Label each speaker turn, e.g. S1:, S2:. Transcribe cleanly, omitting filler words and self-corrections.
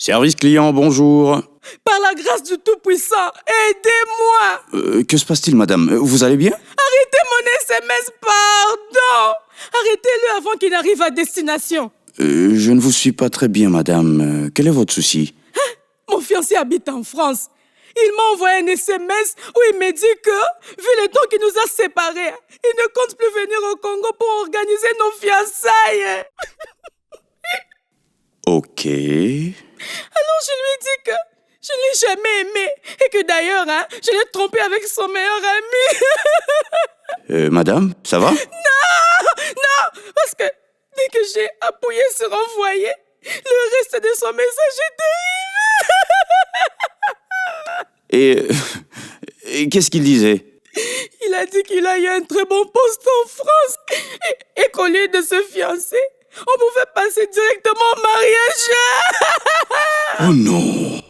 S1: Service client, bonjour.
S2: Par la grâce du Tout-Puissant, aidez-moi.
S1: Que se passe-t-il, madame? Vous allez bien?
S2: Arrêtez mon SMS, pardon. Arrêtez-le avant qu'il n'arrive à destination.
S1: Je ne vous suis pas très bien, madame. Quel est votre souci?
S2: Mon fiancé habite en France. Il m'a envoyé un SMS où il me dit que, vu le temps qui nous a séparés, il ne compte plus venir au Congo pour organiser nos fiançailles.
S1: Ok.
S2: Alors je lui ai dit que je ne l'ai jamais aimé et que d'ailleurs, je l'ai trompé avec son meilleur ami.
S1: Madame, ça va?
S2: Non, parce que dès que j'ai appuyé sur envoyer, le reste de son message est dérivé.
S1: Et qu'est-ce qu'il disait?
S2: Il a dit qu'il a eu un très bon poste en France et qu'au lieu de se fiancer, on pouvait passer directement au mariage.
S1: Oh non!